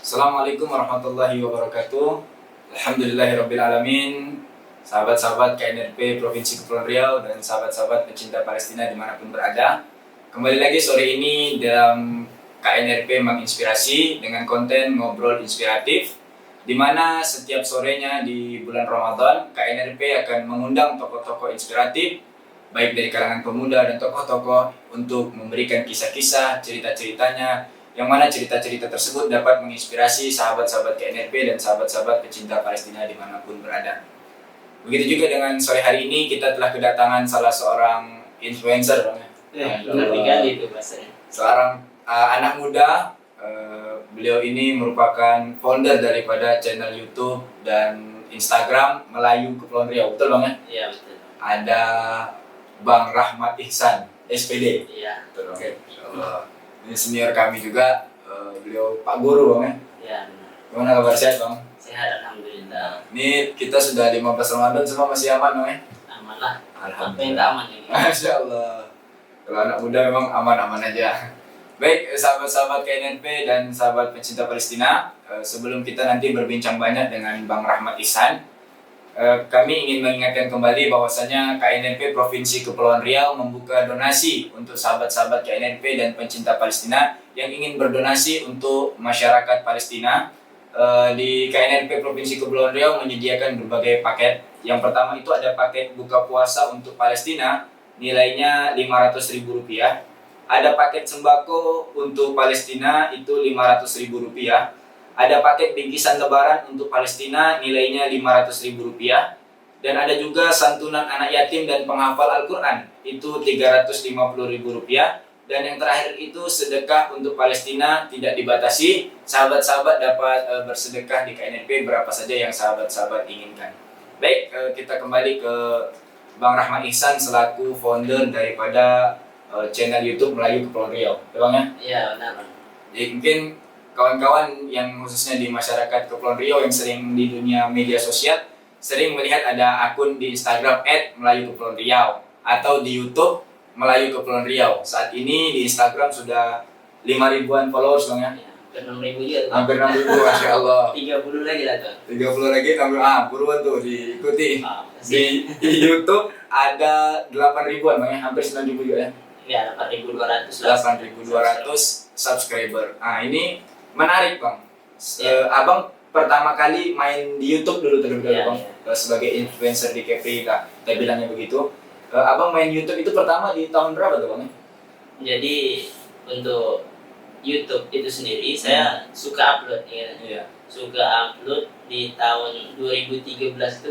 Assalamualaikum warahmatullahi wabarakatuh. Alhamdulillahirrabbilalamin. Sahabat-sahabat KNRP Provinsi Kepulauan Riau dan sahabat-sahabat pecinta Palestina dimanapun berada, kembali lagi sore ini dalam KNRP menginspirasi dengan konten ngobrol inspiratif, di mana setiap sorenya di bulan Ramadan KNRP akan mengundang tokoh-tokoh inspiratif baik dari kalangan pemuda dan tokoh-tokoh untuk memberikan kisah-kisah, cerita-ceritanya, yang mana cerita-cerita tersebut dapat menginspirasi sahabat-sahabat KNRP dan sahabat-sahabat pecinta Palestina dimanapun berada. Begitu juga dengan sore hari ini kita telah kedatangan salah seorang influencer, itu bahasanya. seorang anak muda. Beliau ini merupakan founder daripada channel YouTube dan Instagram Melayu Kepulauan Riau, betul Bang ya? Iya betul. Ada Bang Rahmat Ihsan, SPD. Iya. Betul, oke. Insyaallah. Ini senior kami juga, beliau Pak Guru Bang ya. Iya benar. Gimana kabar, sehat Bang? Sehat alhamdulillah. Ini kita sudah 15 Ramadan, semua masih aman Bang ya? Aman lah. Apa yang Alhamdulillah. tak aman ini? Masya Allah. Kalau anak muda memang aman-aman aja. Baik, sahabat-sahabat KNNP dan sahabat pencinta Palestina, sebelum kita nanti berbincang banyak dengan Bang Rahmat Ihsan, kami ingin mengingatkan kembali bahwasanya KNNP Provinsi Kepulauan Riau membuka donasi untuk sahabat-sahabat KNNP dan pencinta Palestina yang ingin berdonasi untuk masyarakat Palestina. Di KNNP Provinsi Kepulauan Riau menyediakan berbagai paket. Yang pertama itu ada paket buka puasa untuk Palestina, nilainya Rp500.000. Ada paket sembako untuk Palestina, itu Rp500.000. Ada paket bingkisan lebaran untuk Palestina, nilainya Rp500.000. Dan ada juga santunan anak yatim dan penghafal Al-Quran, itu Rp350.000. Dan yang terakhir itu sedekah untuk Palestina tidak dibatasi. Sahabat-sahabat dapat bersedekah di KNNP berapa saja yang sahabat-sahabat inginkan. Baik, kita kembali ke Bang Rahmat Ihsan selaku founder daripada channel YouTube Melayu Kepulauan Riau, ya Bang ya? Iya benar. Jadi mungkin kawan-kawan yang khususnya di masyarakat Kepulauan Riau yang sering di dunia media sosial sering melihat ada akun di Instagram @melayu_kepulauan_riau atau di YouTube Melayu Kepulauan Riau. Saat ini di Instagram sudah 5.000-an followers Bang ya? Hampir 6.000 juga tuh. Hampir 6.000, Masya Allah. 30 lagi lah tuh. 30 lagi tambah, buruan tuh diikuti. Masih. Di YouTube ada 8.000-an Bang ya? Hampir 9.000 juga ya? Ya 8.200 lah. 8.200 subscriber. Nah ini menarik Bang. Ya. Abang pertama kali main di YouTube dulu terlebih dahulu Ya, Bang, sebagai influencer di Kepri lah, kita bilangnya begitu. Abang main YouTube itu pertama di tahun berapa tuh Bang? Jadi untuk YouTube itu sendiri saya suka upload ya. Iya. Suka upload di tahun 2013 itu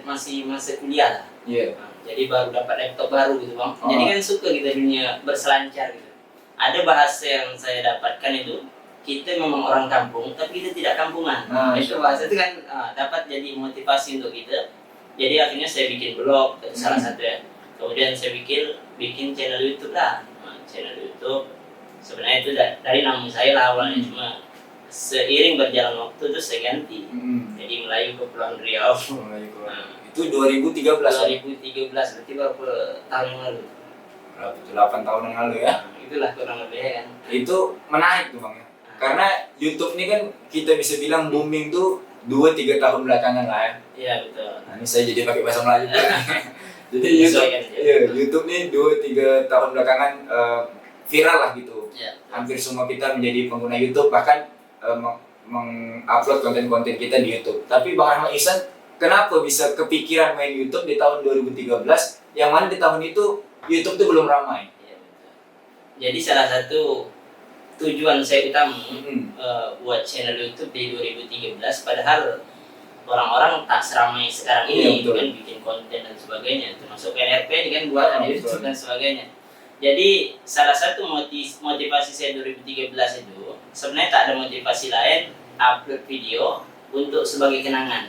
masih masa kuliah lah. Iya. Jadi baru dapat laptop baru gitu Bang. Oh. Jadi kan suka kita dunia berselancar gitu. Ada bahasa yang saya dapatkan itu, kita memang orang kampung tapi kita tidak kampungan. Itu bahasa itu kan dapat jadi motivasi untuk kita. Jadi akhirnya saya bikin blog salah satu ya. Kemudian saya bikin channel YouTube lah. Channel YouTube sebenarnya itu dari nama saya lah awalnya, cuma seiring berjalan waktu itu saya ganti. Jadi Melayu Kepulauan Riau. Itu 2013. 2013 berarti berapa tahun yang lalu? Berapa itu? 8 tahun yang lalu ya. Itulah kurang lebih kan. Itu menarik tuh Bang ya. Karena YouTube ini kan kita bisa bilang booming tuh 2-3 tahun belakangan lah ya. Iya betul. Nah, ini saya jadi pakai bahasa Melayu. Jadi YouTube nih 2-3 tahun belakangan viral lah gitu. Ya. Hampir semua kita menjadi pengguna YouTube, bahkan mengupload konten-konten kita di YouTube. Tapi Bang Rahmat Ihsan, kenapa bisa kepikiran main YouTube di tahun 2013, yang mana di tahun itu YouTube tuh belum ramai? Iya betul. Jadi salah satu tujuan saya utama buat channel YouTube di 2013, padahal orang-orang tak seramai sekarang ini kan bikin konten dan sebagainya, termasuk KNRP ini kan buat YouTube dan sebagainya. Jadi salah satu motivasi saya 2013 itu sebenarnya tak ada motivasi lain, upload video untuk sebagai kenangan.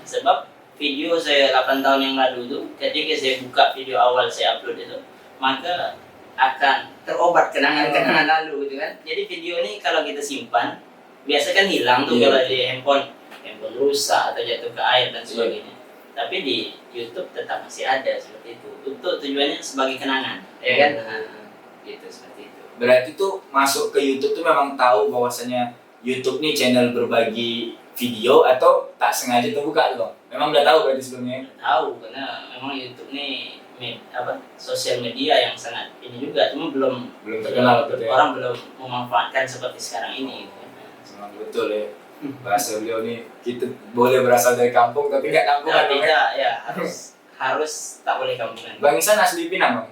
Sebab video saya 8 tahun yang lalu itu, ketika saya buka video awal saya upload itu, maka akan terobat kenangan-kenangan lalu gitu kan. Jadi video ini kalau kita simpan, biasa kan hilang tuh kalau di handphone rusak atau jatuh ke air dan sebagainya. Tapi di YouTube tetap masih ada seperti itu. Untuk tujuannya sebagai kenangan, ya kan? Gitu seperti itu. Berarti tuh masuk ke YouTube tuh memang tahu bahwasanya YouTube nih channel berbagi video atau tak sengaja terbuka tuh bang? Memang udah tahu berarti sebelumnya? Tahu, karena memang YouTube nih sosial media yang sangat ini juga, cuma belum Terkenal gitu ya? orang belum memanfaatkan seperti sekarang ini. Memang betul ya, bahasa beliau nih, kita boleh berasal dari kampung tapi nggak kampungan. Tidak, ya harus tak boleh kampungan. Bang Isan asli Pinang bang?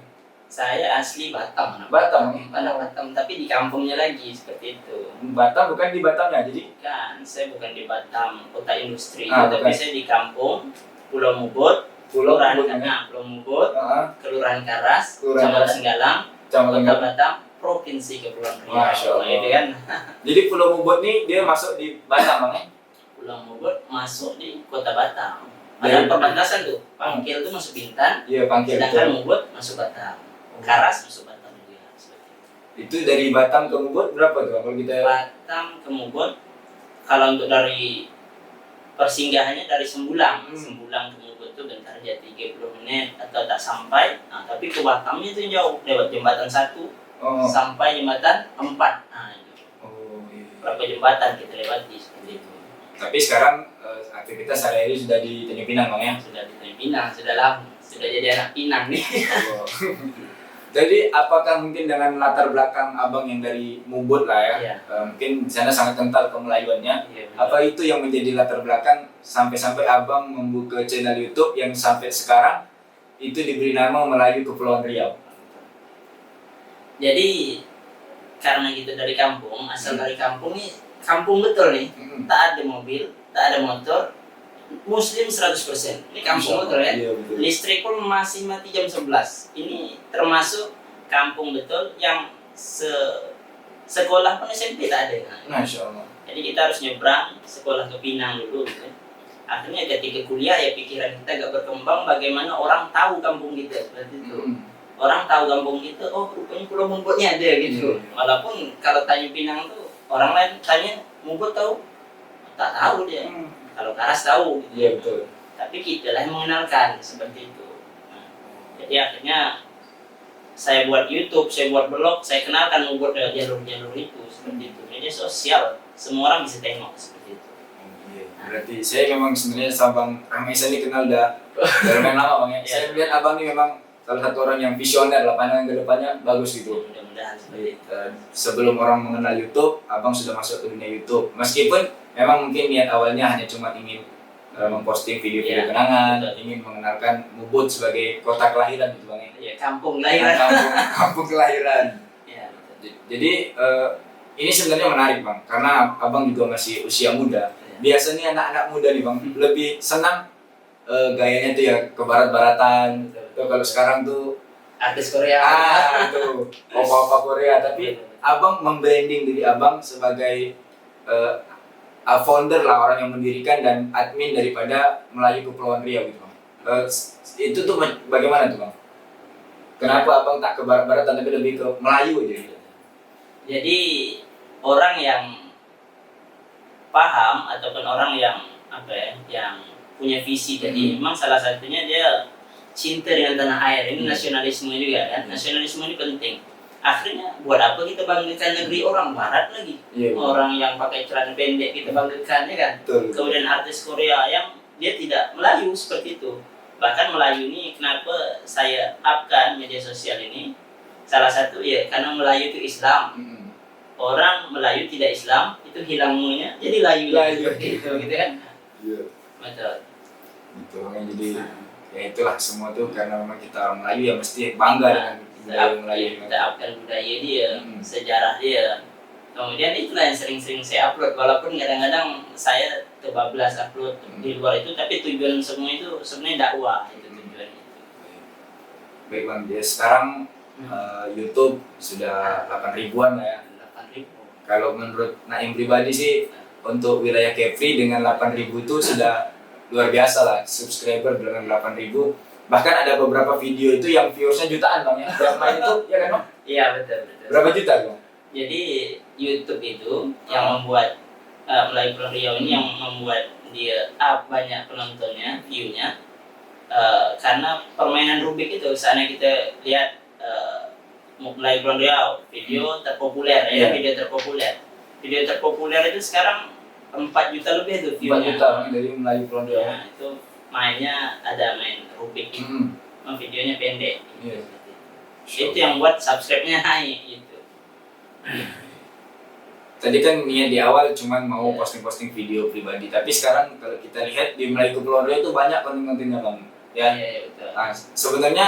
Saya asli Batam, Batam. anak Batam, tapi di kampungnya lagi seperti itu. Batam bukan di Batamnya, jadi Kan, saya bukan di Batam, kota industri, bukan. tapi saya di kampung Pulau Mubot, Pulau Kelurahan Mubot, Pulau Mubot, Kelurahan Karas, Kelurahan Kecamatan Karas. Senggalang, Kota Batam, Provinsi Kepulauan Riau. Masya Allah. Itu kan. Jadi Pulau Mubot nih dia masuk di Batam bang ya? Pulau Mubot masuk di Kota Batam. Dari- Ada perbatasan tuh. Pangkil tuh masuk Bintan, Iya Pangkil sedangkan itu. Mubot masuk Batam. Karas masuk Batam juga. Seperti itu. Itu dari Batam ke Mubot berapa tuh kalau kita? Batam ke Mubot, kalau untuk dari persinggahannya dari Sembulang, Sembulang ke Mubot itu bentar aja 30 menit atau tak sampai. Nah, tapi ke Batamnya itu jauh, lewat jembatan 1 Oh. sampai jembatan 4. Nah, itu. Oh iya. Berapa jembatan kita lewati seperti itu. Tapi sekarang aktivitas sehari-hari sudah di Tanjung Pinang bang ya? Sudah di Pinang, sudah lama, sudah jadi anak Pinang nih. Oh. Jadi apakah mungkin dengan latar belakang abang yang dari Mubot lah ya, Iya. mungkin di sana sangat kental kemelayuannya. Iya, benar. Apa itu yang menjadi latar belakang sampai-sampai abang membuka channel YouTube yang sampai sekarang itu diberi nama Melayu Kepulauan Riau? Jadi karena kita dari kampung, asal dari kampung nih, kampung betul nih, Hmm. tak ada mobil, tak ada motor, Muslim 100%. Ini kampung betul ya. Iya betul. Listrik pun masih mati jam 11. Ini termasuk kampung betul yang sekolah pun SMP tak ada. Masya Allah. Jadi kita harus nyebrang sekolah ke Pinang dulu gitu. Akhirnya ketika kuliah ya pikiran kita agak berkembang bagaimana orang tahu kampung kita seperti itu. Hmm. Orang tahu kampung kita, oh rupanya Pulau Mubotnya ada gitu. Walaupun kalau tanya Pinang tuh orang lain tanya Mubot tahu? Tak tahu dia. Kalau Karas tahu. Iya betul. Tapi kita lah yang mengenalkan seperti itu. Nah, jadi akhirnya saya buat YouTube, saya buat blog, saya kenalkan Mubot dari jalur-jalur itu seperti itu. Media sosial, semua orang bisa tengok seperti itu. Iya. Berarti saya memang sebenarnya sama Bang Rahmat Ihsan ini kenal udah lumayan lama bang ya. Iya. Saya melihat abang ini memang salah satu orang yang visioner lah, pandangan ke depannya bagus gitu. Mudah-mudahan seperti itu. Sebelum orang mengenal YouTube, abang sudah masuk ke dunia YouTube. Meskipun memang mungkin niat awalnya hanya cuma ingin memposting video-video Iya, kenangan, betul. ingin mengenalkan Mubot sebagai kota kelahiran gitu bang ya. Ya, kampung lahiran. Kampung kelahiran. Ya, betul. Jadi ini sebenarnya menarik bang, karena abang juga masih usia muda. Ya. Biasanya anak-anak muda nih bang lebih senang gayanya tuh ya ke barat-baratan. Tuh kalau sekarang tuh Artis Korea. tuh opa-opa Korea. Tapi abang membranding diri abang sebagai founder lah, orang yang mendirikan dan admin daripada Melayu Kepulauan Riau gitu bang. Itu tuh bagaimana tuh bang? Kenapa abang tak ke barat-baratan tapi lebih ke Melayu aja gitu? Jadi orang yang paham ataupun orang yang yang punya visi tadi, memang salah satunya dia cinta dengan tanah air. Ini nasionalisme juga kan. Nasionalisme ini penting. Akhirnya buat apa kita banggakan negeri orang barat lagi? Iya, Orang yang pakai celana pendek kita banggakan ya kan. betul. Kemudian artis Korea yang dia tidak Melayu seperti itu. Bahkan Melayu ini kenapa saya upkan media sosial ini? Salah satu ya karena Melayu itu Islam. Orang Melayu tidak Islam itu hilang munya jadi layu gitu kan. Iya. Betul. Gitu makanya jadi ya itulah semua tuh karena memang kita orang Melayu ya mesti bangga dengan budaya Melayu. Kita upkan budaya dia, Hmm. sejarah dia. Kemudian itulah yang sering-sering saya upload, walaupun kadang-kadang saya kebablas upload di luar itu, tapi tujuan semua itu sebenarnya dakwah itu tujuannya. Baik bang, jadi sekarang YouTube sudah 8 ribuan lah ya. 8.000. Kalau menurut Naim pribadi sih untuk wilayah Kepri dengan 8 ribu itu sudah luar biasa lah, subscriber dengan 8 ribu. Bahkan ada beberapa video itu yang viewersnya jutaan bang ya. Yang main itu ya kan bang? Iya betul. Berapa juta bang? Jadi YouTube itu yang membuat Melayu Kepulauan Riau ini yang membuat dia banyak penontonnya, view-nya, karena permainan Rubik itu. Sana kita lihat Melayu Kepulauan Riau video terpopuler ya, Iya. video terpopuler. video terpopuler itu sekarang 4 juta lebih tuh 4 view-nya. juta dari Melayu Pulau Riau. Ya, itu mainnya ada main Rubik gitu. Videonya pendek. Iya. Itu yang buat subscribe-nya naik gitu. Tadi kan niat di awal cuman mau Iya. posting-posting video pribadi, tapi sekarang kalau kita lihat di Melayu Kepulauan Riau itu banyak konten-kontennya bang. Ya. Iya, betul. Nah, sebenarnya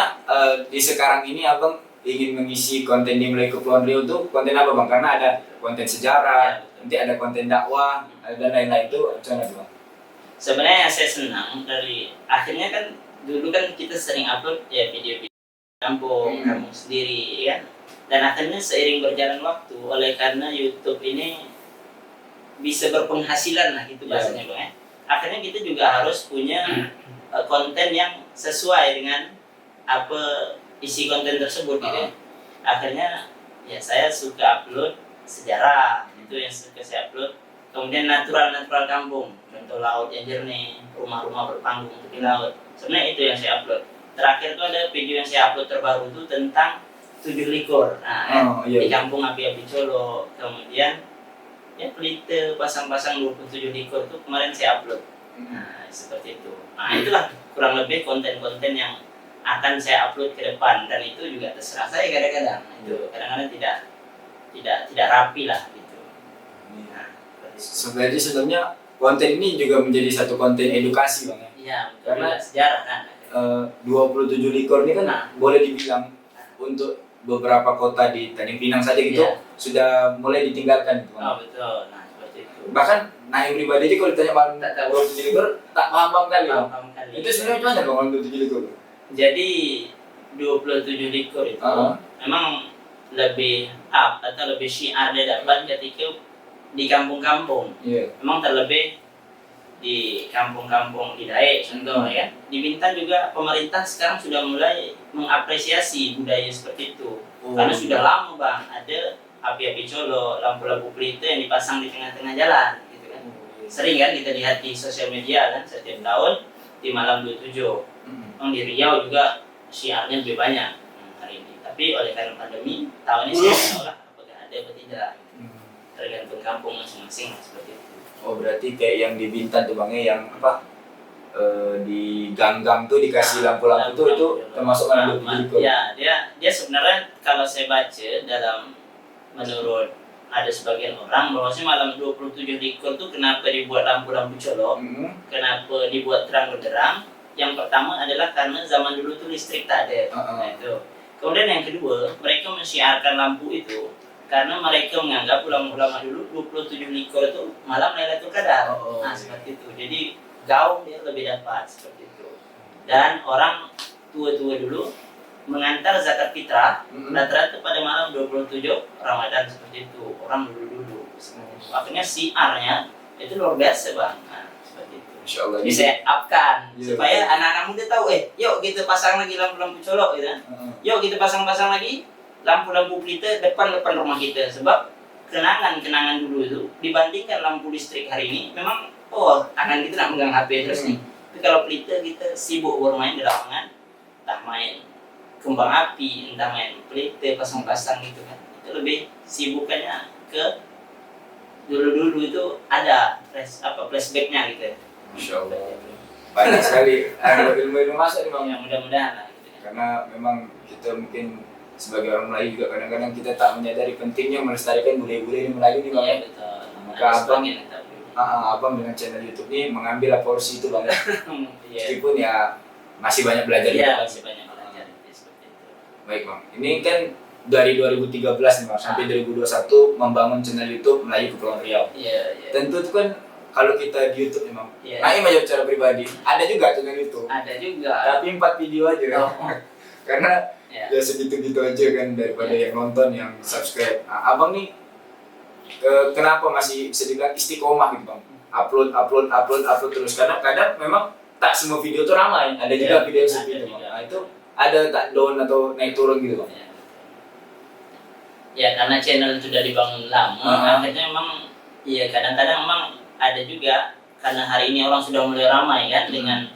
di sekarang ini abang ingin mengisi konten di Melayu Kepulauan Riau itu konten apa bang? Karena ada konten sejarah, nanti ada konten dakwah dan lain-lain itu gimana tuh bang? Sebenarnya saya senang dari akhirnya kan dulu kan kita sering upload ya video-video kampung sendiri ya kan. Dan akhirnya seiring berjalan waktu oleh karena YouTube ini bisa berpenghasilan lah gitu bahasanya bang ya. Akhirnya kita juga harus punya konten yang sesuai dengan apa isi konten tersebut gitu ya. Akhirnya ya saya suka upload sejarah, itu yang suka saya upload. Kemudian natural kampung, contoh laut yang jernih, rumah-rumah berpanggung tepi laut. Sebenarnya itu yang saya upload. Terakhir itu ada video yang saya upload terbaru itu tentang 7 likur. Nah, di kampung Api-Api Colo. Kemudian ya pelite pasang-pasang 27 likur itu kemarin saya upload. Nah, seperti itu. Nah, itulah kurang lebih konten-konten yang akan saya upload ke depan, dan itu juga terserah saya kadang-kadang. Itu kadang-kadang tidak rapi lah gitu. Nah, sebenarnya konten ini juga menjadi satu konten edukasi bang ya. Iya, Karena sejarah kan. 27 likur ini kan boleh dibilang untuk beberapa kota di Tanjung Pinang saja gitu sudah mulai ditinggalkan gitu. Oh betul, nah seperti itu. Bahkan Naim pribadi aja kalau ditanya malam 27 likur tak paham kali bang. Itu sebenarnya gimana bang malam 27 likur? Jadi 27 likur itu memang lebih up atau lebih syiar dia dapat ketika di kampung-kampung. Memang terlebih di kampung-kampung di Dae contoh ya. Di Bintan juga pemerintah sekarang sudah mulai mengapresiasi budaya seperti itu. Karena sudah lama bang ada api-api colo, lampu-lampu pelita yang dipasang di tengah-tengah jalan gitu kan. Sering kan kita lihat di sosial media kan setiap tahun di malam 27. Di Riau juga syiarnya lebih banyak hari ini. Tapi oleh karena pandemi tahun ini saya tidak tahu lah apakah ada atau tidak. Tergantung kampung masing-masing seperti itu. Oh berarti kayak yang di Bintan tuh bangnya yang apa di gang-gang tuh dikasih lampu-lampu tuh itu termasuk malam 27 likur. Ya dia sebenarnya kalau saya baca dalam menurut ada sebagian orang bahwasanya malam 27 likur tuh kenapa dibuat lampu-lampu colok, kenapa dibuat terang benderang. Yang pertama adalah karena zaman dulu tuh listrik tak ada. Nah, itu. Kemudian yang kedua mereka mensiarkan lampu itu karena mereka menganggap ulama-ulama dulu 27 likur itu malam Lailatul Qadar. Nah seperti itu. Jadi gaung dia lebih dapat seperti itu. Dan orang tua-tua dulu mengantar zakat fitrah rata-rata pada malam 27 Ramadan seperti itu. Orang dulu akhirnya siarnya itu luar biasa bang. Nah, seperti itu. Insyaallah. Jadi saya upkan supaya anak-anak muda tahu yuk kita pasang lagi lampu-lampu colok gitu. Yuk kita pasang-pasang lagi lampu-lampu pelita depan rumah kita, sebab kenangan dulu itu dibandingkan lampu listrik hari ini memang tangan kita nak megang HP terus nih. Tapi kalau pelita kita sibuk bermain di lapangan, entah main kembang api, entah main pelita pasang-pasang gitu kan. Itu lebih sibukannya ke dulu itu ada flashbacknya gitu. Insyaallah. Banyak sekali ilmu-ilmu masuk nih bang. Ya mudah-mudahan lah gitu kan. Karena memang kita mungkin sebagai orang Melayu juga kadang-kadang kita tak menyadari pentingnya melestarikan budaya-budaya Melayu nih bang. Iya betul. Maka abang dengan channel YouTube ini mengambil porsi itu bang. Meskipun ya masih banyak belajar. Iya masih banyak belajar seperti itu. Baik bang, ini kan dari 2013 nih bang sampai 2021 membangun channel YouTube Melayu Kepulauan Riau. Iya. Tentu itu kan kalau kita di YouTube memang, Naim aja secara pribadi, ada juga channel YouTube. Ada juga. Tapi 4 video aja kan. Karena ya segitu-gitu aja kan daripada yang nonton, yang subscribe. Nah, abang nih kenapa masih bisa dibilang istiqomah gitu bang? Upload terus. Kadang memang tak semua video tuh ramai. Ada juga video yang sepi itu bang. Nah itu ada tak down atau naik turun gitu bang? Ya karena channel sudah dibangun lama, akhirnya memang ya kadang-kadang memang ada juga karena hari ini orang sudah mulai ramai kan dengan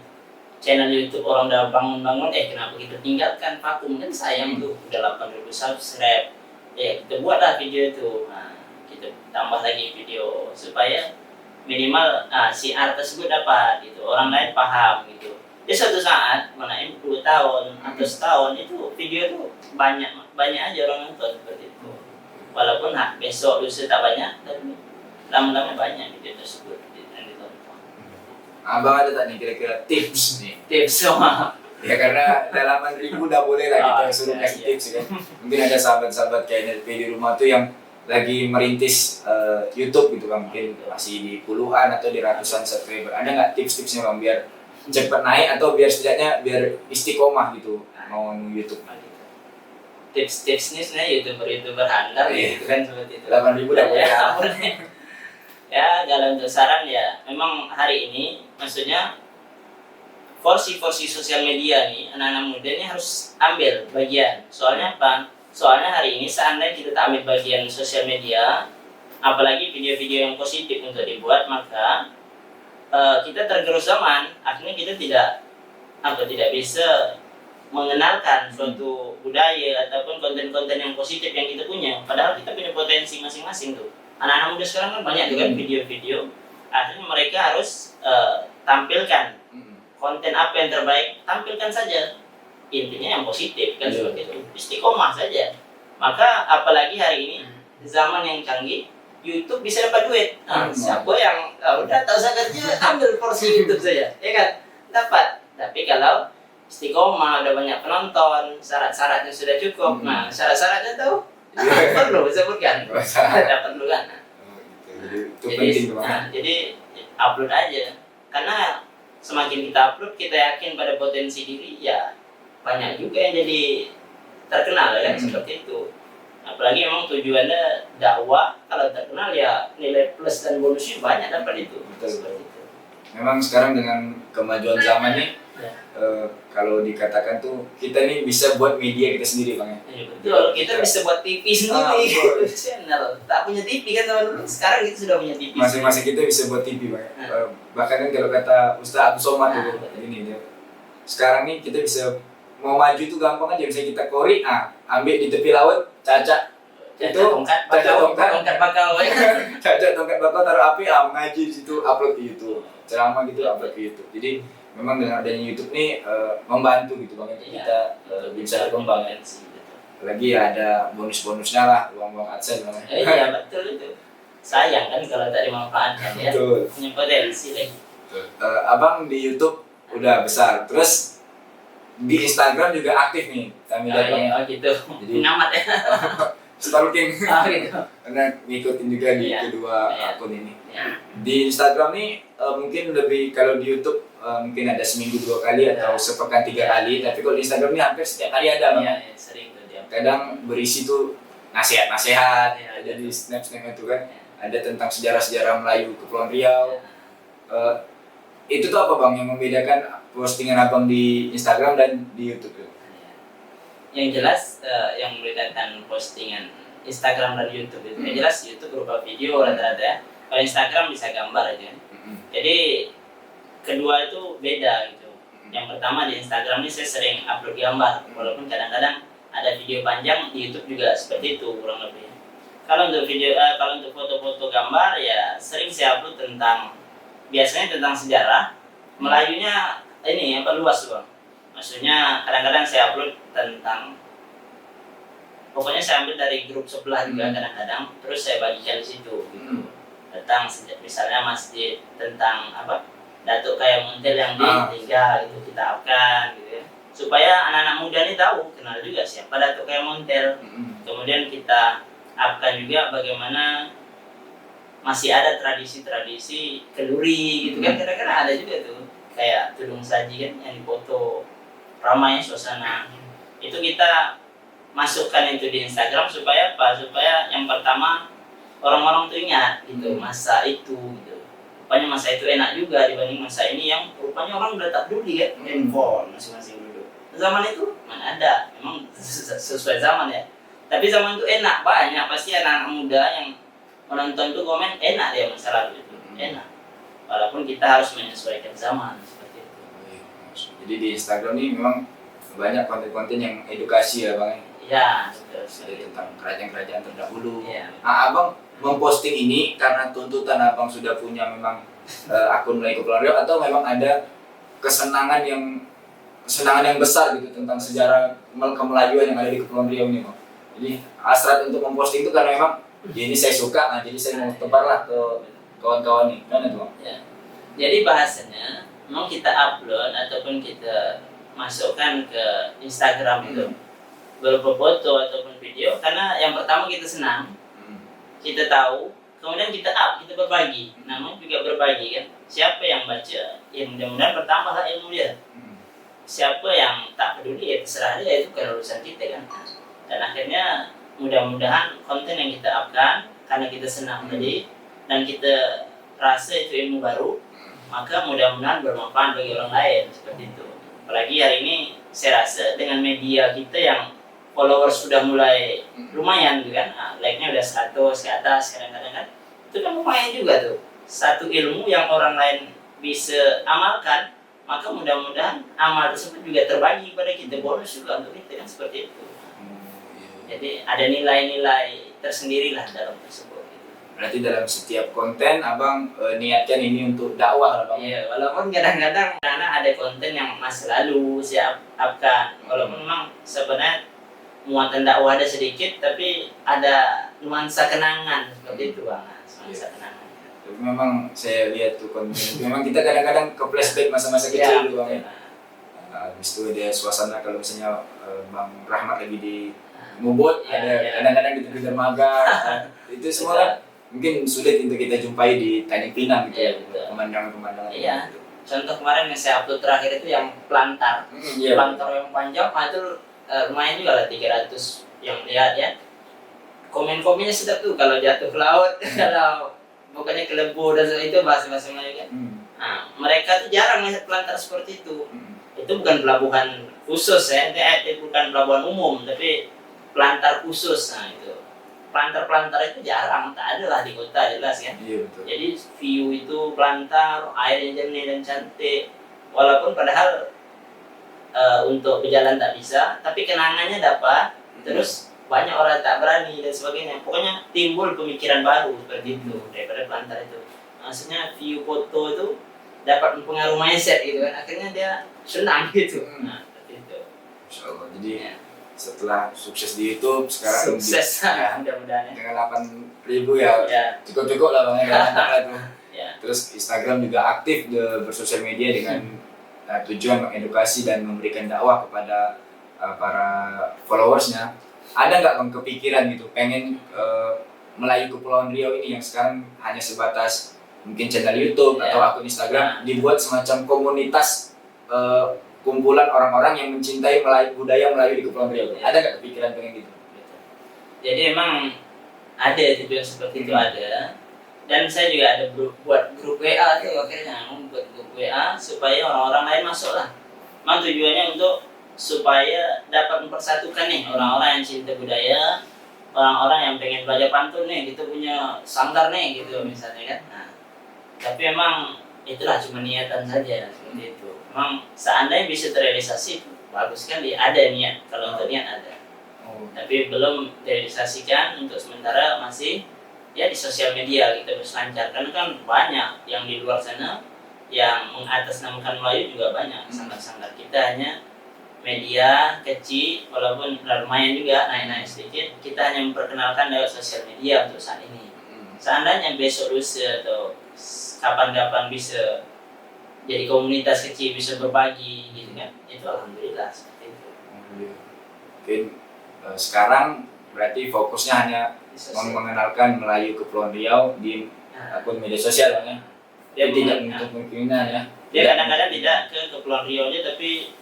channel YouTube, orang udah bangun-bangun kenapa kita tinggalkan vakum kan sayang tuh udah 8.000 subscribe ya kita buatlah video itu. Nah gitu, tambah lagi video supaya minimal si art tersebut dapat gitu, orang lain paham gitu. Jadi suatu saat mana 2 tahun atau setahun itu video tuh banyak aja orang nonton seperti itu. Walaupun besok lusa tak banyak, tapi lama-lama banyak video tersebut yang ditonton. Abang ada tak nih kira-kira tips nih? Tips semua. Ya karena dalaman ribu udah boleh lah kita suruh iya, kasih iya. tips kan. Mungkin ada sahabat-sahabat kayak NLP di rumah tuh yang lagi merintis YouTube gitu kan, mungkin masih di puluhan atau di ratusan subscriber. Ada nggak tips-tipsnya bang biar cepat naik atau biar setidaknya biar istiqomah gitu mau YouTube? Tips ini sebenarnya youtuber handal gitu kan seperti itu. 8.000 udah boleh. Ya kalau untuk saran ya memang hari ini maksudnya porsi sosial media nih anak-anak muda ini harus ambil bagian. Soalnya apa? Soalnya hari ini seandainya kita tak ambil bagian sosial media, apalagi video-video yang positif untuk dibuat, maka kita tergerus zaman. Akhirnya kita tidak bisa mengenalkan suatu budaya ataupun konten-konten yang positif yang kita punya. Padahal kita punya potensi masing-masing tuh. Anak-anak muda sekarang kan banyak juga video-video. Akhirnya mereka harus tampilkan konten apa yang terbaik, tampilkan saja. Intinya yang positif kan seperti itu. Istiqomah saja. Maka apalagi hari ini zaman yang canggih, YouTube bisa dapat duit. Siapa yang udah tak usah kerja, ambil porsi YouTube saja, ya kan? Dapat. Tapi kalau istiqomah, udah banyak penonton, syarat-syaratnya sudah cukup. Nah, syarat-syaratnya tahu? Perlu sebutkan. Tidak perlu kan? Jadi upload aja. Karena semakin kita upload, kita yakin pada potensi diri, ya banyak juga yang jadi terkenal ya seperti itu. Apalagi memang tujuannya dakwah, kalau terkenal ya nilai plus dan bonusnya banyak dapat itu. Seperti itu. Memang sekarang dengan kemajuan zaman nih, kalau dikatakan tuh kita nih bisa buat media kita sendiri bang ya. Betul, kita bisa buat TV sendiri, channel. Tak punya TV kan teman-teman, sekarang kita sudah punya TV. Masing-masing kita bisa buat TV bang. Bahkan kan kalau kata Ustaz Abdul Somad tuh, ini dia. Sekarang nih kita bisa mau maju itu gampang aja, misalnya kita kori, ambil di tepi laut, cacak tongkat bakal, cacak tongkat bakal taruh api, mengaji di situ, upload ke YouTube, ceramah gitu upload ke YouTube. Jadi memang dengan adanya YouTube nih membantu gitu bang, kita bisa berkembang. Lagi ada bonus-bonusnya lah, uang AdSense bang. Iya betul itu. Sayang kan kalau tak dimanfaatkan ya. Betul. Punya potensi lagi. Abang di YouTube udah besar, terus di Instagram juga aktif nih kami Oh gitu. Jadi ngamat ya. stalking. Gitu. Karena ngikutin juga di kedua akun ini. Di Instagram nih mungkin lebih, kalau di YouTube mungkin ada seminggu 2 kali atau sepekan 3 kali, tapi kalau di Instagram ini hampir setiap hari ada bang. Sering tuh dia. Kadang berisi tuh nasihat, ada di snap itu kan, ada tentang sejarah Melayu Kepulauan Riau. Itu tuh apa bang yang membedakan postingan abang di Instagram dan di YouTube? Yang jelas yang membedakan postingan Instagram dan YouTube itu yang jelas YouTube berupa video rata-rata ya. Kalau Instagram bisa gambar aja. Jadi kedua itu beda gitu. Yang pertama di Instagram ini saya sering upload gambar, walaupun kadang-kadang ada video panjang. Di YouTube juga seperti itu kurang lebih. Kalau untuk video, kalau untuk foto-foto gambar ya sering saya upload biasanya tentang sejarah. Melayunya ini luas bang. Maksudnya kadang-kadang saya upload tentang, pokoknya saya ambil dari grup sebelah juga kadang-kadang, terus saya bagikan di situ gitu. Tentang misalnya masjid, tentang Datuk Kaya Muntel yang ditinggal itu kita upkan gitu ya. Supaya anak-anak muda ini tahu, kenal juga siapa Datuk Kaya Muntel. Kemudian kita upkan juga bagaimana masih ada tradisi-tradisi keluri gitu kan, kadang-kadang ada juga tuh kayak tudung saji kan yang dipoto, ramai suasana. Itu kita masukkan itu di Instagram supaya apa? Supaya yang pertama orang-orang tuh ingat gitu masa itu gitu. Rupanya masa itu enak juga dibanding masa ini yang rupanya orang udah tak peduli kan, handphone masing-masing dulu. Zaman itu mana ada, memang sesuai zaman ya. Tapi zaman itu enak, banyak pasti anak-anak muda yang menonton tuh komen enak dia masa lalu itu, enak. Walaupun kita harus menyesuaikan zaman seperti itu. Jadi di Instagram ini memang banyak konten-konten yang edukasi ya bang. Iya, betul. Tentang kerajaan-kerajaan terdahulu. Iya. Abang memposting ini karena tuntutan abang sudah punya memang akun Melayu Kepulauan Riau, atau memang ada kesenangan yang besar gitu tentang sejarah kemelayuan yang ada di Kepulauan Riau ini, Bang? Jadi hasrat untuk memposting itu karena memang ya ini saya suka, nah jadi saya mau tebarlah ke kawan-kawan nih, mana tuh, Bang? Ya. Jadi bahasanya mau kita upload ataupun kita masukkan ke Instagram itu berupa foto ataupun video, karena yang pertama kita senang, kita tahu, kemudian kita up, kita berbagi, namanya juga berbagi kan. Siapa yang baca, ya mudah-mudahan bertambahlah ilmu dia. Siapa yang tak peduli, ya terserah dia, itu kan urusan kita kan. Dan akhirnya mudah-mudahan konten yang kita upkan karena kita senang tadi dan kita rasa itu ilmu baru, maka mudah-mudahan bermanfaat bagi orang lain seperti itu. Apalagi hari ini saya rasa dengan media kita yang followers sudah mulai lumayan gitu kan, like-nya udah 100 ke atas kadang-kadang kan, itu kan lumayan juga tuh, satu ilmu yang orang lain bisa amalkan, maka mudah-mudahan amal tersebut juga terbagi pada kita, bonus juga untuk kita kan, seperti itu. Jadi ada nilai-nilai tersendiri lah dalam tersebut. Berarti dalam setiap konten abang niatkan ini untuk dakwah lah, Bang? Iya, walaupun kadang-kadang karena ada konten yang masa lalu saya upkan, walaupun memang sebenarnya muatan dakwah ada sedikit, tapi ada nuansa kenangan seperti itu, Bang. Nuansa kenangan. Tapi memang saya lihat tuh konten itu, memang kita kadang-kadang ke flashback masa-masa kecil Ya, dulu, Bang. Habis itu ada suasana kalau misalnya Bang Rahmat lagi di Ngubut, ada kadang-kadang di Tepi Dermaga, itu semua kan mungkin sulit untuk kita jumpai di Tanjung Pinang gitu, Iya, pemandangan-pemandangan. Iya. Gitu. Contoh kemarin yang saya upload terakhir itu yang Pelantar. Iya. Pelantar yang panjang, itu lumayan juga lah, 300 yang lihat ya. Komen-komennya sedap tuh, kalau jatuh ke laut, kalau bukannya ke Lebu dan itu bahasa-bahasa Melayu kan. Nah, mereka tuh jarang melihat Pelantar seperti itu. Itu bukan pelabuhan khusus ya, itu bukan pelabuhan umum, tapi pelantar khusus. Nah itu pelantar itu jarang, tak ada lah di kota, jelas kan. Iya, betul. Jadi view itu pelantar, air yang jernih dan cantik, walaupun padahal untuk berjalan tak bisa, tapi kenangannya dapat. Terus banyak orang tak berani dan sebagainya, pokoknya timbul pemikiran baru seperti itu daripada pelantar itu. Maksudnya view foto itu dapat mempengaruhi mindset gitu kan, akhirnya dia senang gitu. Nah seperti itu. Insya Allah. Jadi setelah sukses di YouTube, sekarang sukses ya, mudah-mudahan dengan 8.000 ya, cukup-cukup lah, Bang, ya, mantap lah tuh. Terus Instagram juga aktif bersosial media dengan tujuan mengedukasi dan memberikan dakwah kepada para followersnya. Ada nggak, Bang, kepikiran gitu pengen Melayu Kepulauan Riau ini yang sekarang hanya sebatas mungkin channel YouTube atau akun Instagram, dibuat semacam komunitas kumpulan orang-orang yang mencintai budaya Melayu di Kepulauan Riau? Ada nggak kepikiran pengen gitu? Jadi emang ada tujuan seperti itu ada, dan saya juga ada buat grup WA tuh, akhirnya buat grup WA supaya orang-orang lain masuk lah. Memang tujuannya untuk supaya dapat mempersatukan nih orang-orang yang cinta budaya, orang-orang yang pengen belajar pantun nih, kita punya sanggar nih gitu misalnya kan. Nah, tapi emang itulah cuma niatan saja seperti itu. Memang seandainya bisa terrealisasi bagus sekali, ada niat, kalau untuk niat ada. Tapi belum terrealisasikan, untuk sementara masih ya di sosial media kita berselancar, karena kan banyak yang di luar sana yang mengatasnamakan Melayu juga banyak, sanggar-sanggar. Kita hanya media kecil, walaupun lumayan juga naik-naik sedikit, kita hanya memperkenalkan lewat sosial media untuk saat ini. Seandainya besok lusa atau kapan-kapan bisa jadi komunitas kecil, bisa berbagi gitu kan, itu alhamdulillah seperti itu. Mungkin sekarang berarti fokusnya hanya mengenalkan Melayu Kepulauan Riau di akun media sosial, Bang, ya. Dia tidak menutup kemungkinan ya. Dia kadang-kadang tidak ke Kepulauan Riau aja, tapi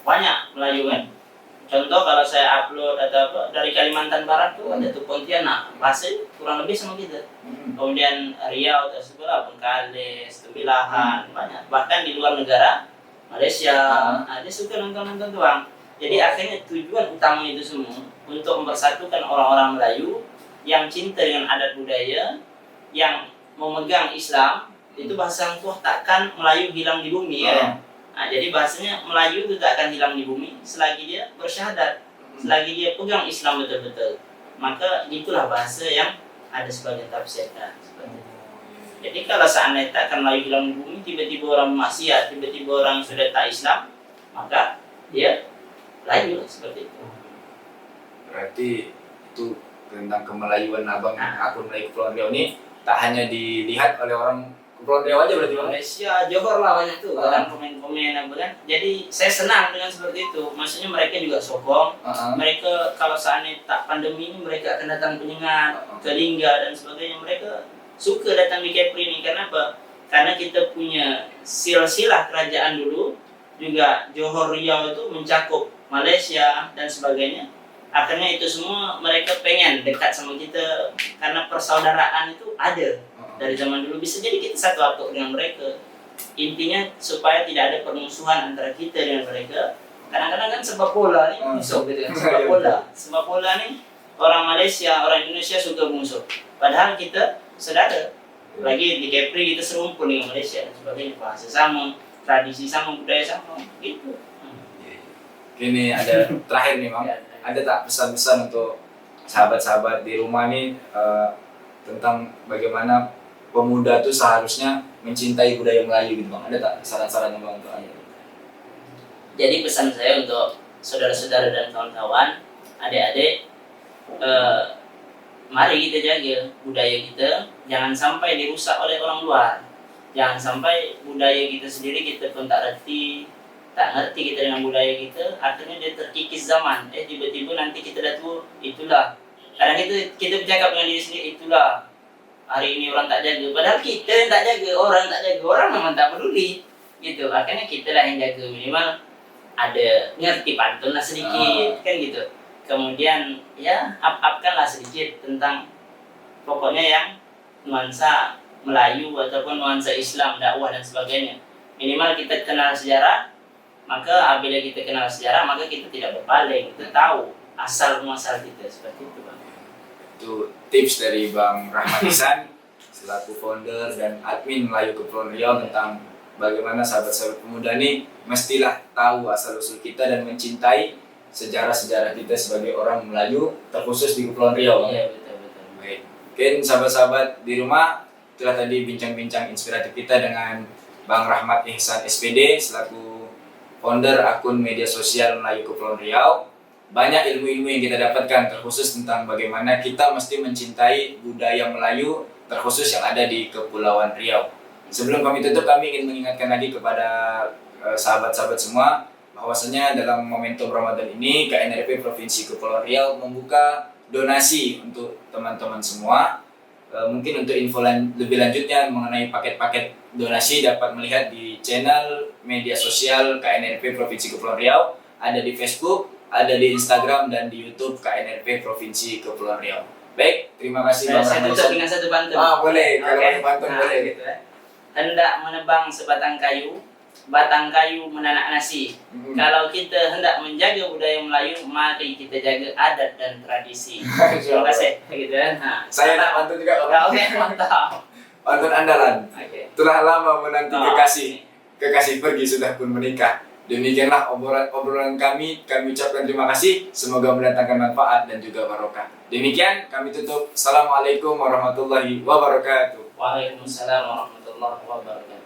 banyak Melayu kan. Contoh kalau saya upload atau apa dari Kalimantan Barat tuh ada tuh Pontianak, bahasa kurang lebih sama kita. Kemudian Riau tersebut lah, Bengkalis, Tembilahan, banyak. Bahkan di luar negara, Malaysia, dia suka nonton-nonton tuh, Bang. Jadi akhirnya tujuan utama itu semua untuk mempersatukan orang-orang Melayu yang cinta dengan adat budaya, yang memegang Islam. Itu bahasa yang takkan Melayu hilang di bumi ya. Nah, jadi bahasanya Melayu itu tak akan hilang di bumi selagi dia bersyahadat, selagi dia pegang Islam betul-betul. Maka itulah bahasa yang ada sebagian tafsirkan seperti itu. Jadi kalau seandainya tak akan Melayu hilang bumi, tiba-tiba orang maksiat, tiba-tiba orang sudah tak Islam, maka dia Melayu seperti itu. Berarti itu tentang kemelayuan abang akun Melayu Kepulauan Riau ini tak hanya dilihat oleh orang Kepulauan Riau aja berarti bang? Malaysia, Johor lah banyak tuh, dalam komen-komen apa kan. Jadi saya senang dengan seperti itu. Maksudnya mereka juga sokong. Mereka kalau seandainya tak pandemi ini mereka akan datang penyengat, ke Lingga dan sebagainya. Mereka suka datang di Kepri ini. Karena apa? Karena kita punya silsilah kerajaan dulu, juga Johor Riau itu mencakup Malaysia dan sebagainya. Akhirnya itu semua mereka pengen dekat sama kita karena persaudaraan itu ada dari zaman dulu. Bisa jadi kita satu atau dengan mereka. Intinya supaya tidak ada permusuhan antara kita dengan mereka. Kadang-kadang kan sepak bola nih musuh gitu kan. Sepak bola nih orang Malaysia, orang Indonesia suka musuh. Padahal kita saudara. Lagi di Kepri kita serumpun dengan Malaysia dan sebagainya. Bahasa sama, tradisi sama, budaya sama gitu. Ini ada terakhir nih bang. Ada tak pesan-pesan untuk sahabat-sahabat di rumah nih tentang bagaimana pemuda tuh seharusnya mencintai budaya Melayu gitu bang? Ada tak saran-saran bang untuk anda? Jadi pesan saya untuk saudara-saudara dan kawan-kawan, adik-adik, mari kita jaga budaya kita, jangan sampai dirusak oleh orang luar. Jangan sampai budaya kita sendiri kita pun tak ngerti kita dengan budaya kita, akhirnya dia terkikis zaman. Tiba-tiba nanti kita dah tua, itulah. Kadang kita bercakap dengan diri sendiri, itulah. Hari ini orang tak jaga, padahal kita yang tak jaga, orang tak jaga, orang memang tak peduli. Gitu, akhirnya kita lah yang jaga, minimal ada ngerti pantun lah sedikit, kan gitu. Kemudian ya up-upkan lah sedikit tentang pokoknya yang nuansa Melayu ataupun nuansa Islam, dakwah dan sebagainya. Minimal kita kenal sejarah, maka apabila kita kenal sejarah, maka kita tidak berpaling, kita tahu asal muasal kita seperti itu bang. Itu tips dari Bang Rahmat Ihsan selaku founder dan admin Melayu Kepulauan Riau tentang bagaimana sahabat-sahabat pemuda ini mestilah tahu asal usul kita dan mencintai sejarah-sejarah kita sebagai orang Melayu terkhusus di Kepulauan Riau. Iya betul. Baik, mungkin sahabat-sahabat di rumah itulah tadi bincang-bincang inspiratif kita dengan Bang Rahmat Ihsan SPD selaku founder akun media sosial Melayu Kepulauan Riau. Banyak ilmu-ilmu yang kita dapatkan terkhusus tentang bagaimana kita mesti mencintai budaya Melayu terkhusus yang ada di Kepulauan Riau. Sebelum kami tutup, kami ingin mengingatkan lagi kepada sahabat-sahabat semua bahwasanya dalam momentum Ramadan ini KNRP Provinsi Kepulauan Riau membuka donasi untuk teman-teman semua. Mungkin untuk info lebih lanjutnya mengenai paket-paket donasi dapat melihat di channel media sosial KNRP Provinsi Kepulauan Riau, ada di Facebook, ada di Instagram dan di YouTube KNRP Provinsi Kepulauan Riau. Baik, terima kasih Bang Saya Rahmat. tutup dengan satu pantun. Boleh, kalau pantun boleh. Gitu ya. Hendak menebang sebatang kayu, batang kayu menanak nasi. Kalau kita hendak menjaga budaya Melayu, mari kita jaga adat dan tradisi. Terima kasih. Gitu ya. Saya nak pantun juga. Oke, mantap. Pantun andalan. Telah lama menanti kekasih pergi sudah pun menikah. Demikianlah obrolan kami ucapkan terima kasih. Semoga mendatangkan manfaat dan juga barokah. Demikian kami tutup. Assalamualaikum warahmatullahi wabarakatuh. Waalaikumsalam warahmatullahi wabarakatuh.